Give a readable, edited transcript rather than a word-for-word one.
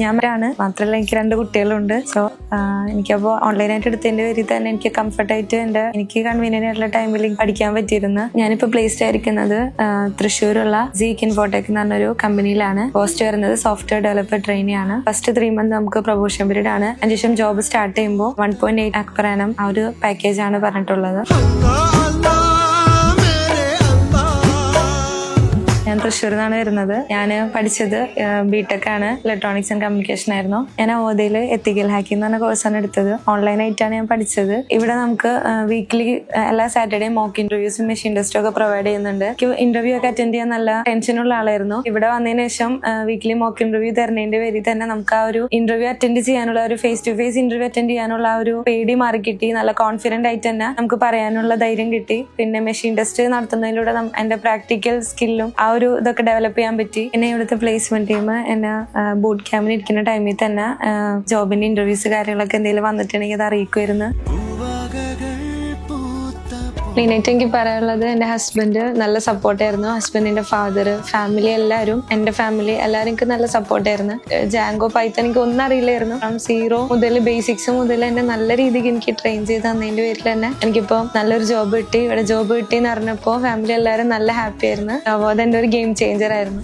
ഞാനാണ് മാത്രമല്ല എനിക്ക് 2 കുട്ടികളുണ്ട്. സോ എനിക്കപ്പോൾ ഓൺലൈനായിട്ട് എടുത്തതിന്റെ പേരിൽ തന്നെ എനിക്ക് കംഫർട്ടായിട്ട് എനിക്ക് കൺവീനിയന്റ് ആയിട്ടുള്ള ടൈമിൽ പഠിക്കാൻ പറ്റിയിരുന്നു. ഞാനിപ്പോൾ പ്ലേസ്ഡ് ആയിരിക്കുന്നത് തൃശ്ശൂരുള്ള സീക്ക് ഇൻഫോടെക് എന്ന് പറഞ്ഞൊരു കമ്പനിയിലാണ്. പോസ്റ്റ് വരുന്നത് സോഫ്റ്റ്വെയർ ഡെവലപ്പർ ട്രെയിനി ആണ്. ഫസ്റ്റ് 3 months നമുക്ക് പ്രൊമോഷൻ പീരീഡ് ആണ്. അതിനുശേഷം ജോബ് സ്റ്റാർട്ട് ചെയ്യുമ്പോൾ 1.8 lakh per annum ആ ഒരു പാക്കേജ് ആണ് പറഞ്ഞിട്ടുള്ളത്. ഞാൻ തൃശ്ശൂരിൽ വരുന്നത്. ഞാൻ പഠിച്ചത് ബിടെക് ആണ്, ഇലക്ട്രോണിക്സ് ആൻഡ് കമ്മ്യൂണിക്കേഷൻ ആയിരുന്നു. ഞാൻ അവോധയിൽ എത്തിക്കൽ ഹാക്കിംഗ് എന്ന് പറഞ്ഞ കോഴ്സാണ് എടുത്തത്. ഓൺലൈനായിട്ടാണ് ഞാൻ പഠിച്ചത്. ഇവിടെ നമുക്ക് വീക്ക്ലി എല്ലാ സാറ്റർഡേയും മോക്ക് ഇന്റർവ്യൂസും മെഷീൻ ടെസ്റ്റും ഒക്കെ പ്രൊവൈഡ് ചെയ്യുന്നുണ്ട്. എനിക്ക് ഇന്റർവ്യൂ ഒക്കെ അറ്റൻഡ് ചെയ്യാൻ നല്ല ടെൻഷനുള്ള ആളായിരുന്നു. ഇവിടെ വന്നതിന് ശേഷം വീക്ക്ലി മോക്ക് ഇന്റർവ്യൂ തരുന്നതിന്റെ പേരിൽ തന്നെ നമുക്ക് ആ ഒരു ഇന്റർവ്യൂ അറ്റൻഡ് ചെയ്യാനുള്ള ഒരു face to face interview attend ചെയ്യാനുള്ള ആ ഒരു പേടി മാറി കിട്ടി. നല്ല കോൺഫിഡന്റ് ആയിട്ട് തന്നെ നമുക്ക് പറയാനുള്ള ധൈര്യം കിട്ടി. പിന്നെ മെഷീൻ ടെസ്റ്റ് നടത്തുന്നതിലൂടെ എന്റെ പ്രാക്ടിക്കൽ സ്കില്ലും ആ ഒരു ഇതൊക്കെ ഡെവലപ്പ് ചെയ്യാൻ പറ്റി. എന്നെ ഇവിടുത്തെ പ്ലേസ്മെന്റ് ടീം എന്നെ ബൂട്ട് ക്യാമ്പിന് ഇരിക്കുന്ന ടൈമിൽ തന്നെ ജോബിന്റെ ഇന്റർവ്യൂസ് കാര്യങ്ങളൊക്കെ എന്തെങ്കിലും വന്നിട്ടുണ്ടെങ്കിൽ അത് അറിയിക്കുമായിരുന്നു. മെയിനായിട്ട് എനിക്ക് പറയാനുള്ളത് എൻ്റെ ഹസ്ബൻഡ് നല്ല സപ്പോർട്ടായിരുന്നു. ഹസ്ബൻഡിന്റെ ഫാദർ, ഫാമിലി എല്ലാവരും, എൻ്റെ ഫാമിലി എല്ലാവരും എനിക്ക് നല്ല സപ്പോർട്ടായിരുന്നു. ജാങ്കോ പൈത്തൺ എനിക്ക് ഒന്നും അറിയില്ലായിരുന്നു. സീറോ മുതൽ ബേസിക്സ് മുതൽ എന്നെ നല്ല രീതിക്ക് എനിക്ക് ട്രെയിൻ ചെയ്ത് തന്നതിന്റെ പേരിൽ തന്നെ എനിക്കിപ്പോൾ നല്ലൊരു ജോബ് കിട്ടി. ഇവിടെ ജോബ് കിട്ടി എന്ന് പറഞ്ഞപ്പോൾ ഫാമിലി എല്ലാവരും നല്ല ഹാപ്പി ആയിരുന്നു. അപ്പോൾ അതെൻ്റെ ഒരു ഗെയിം ചേഞ്ചർ ആയിരുന്നു.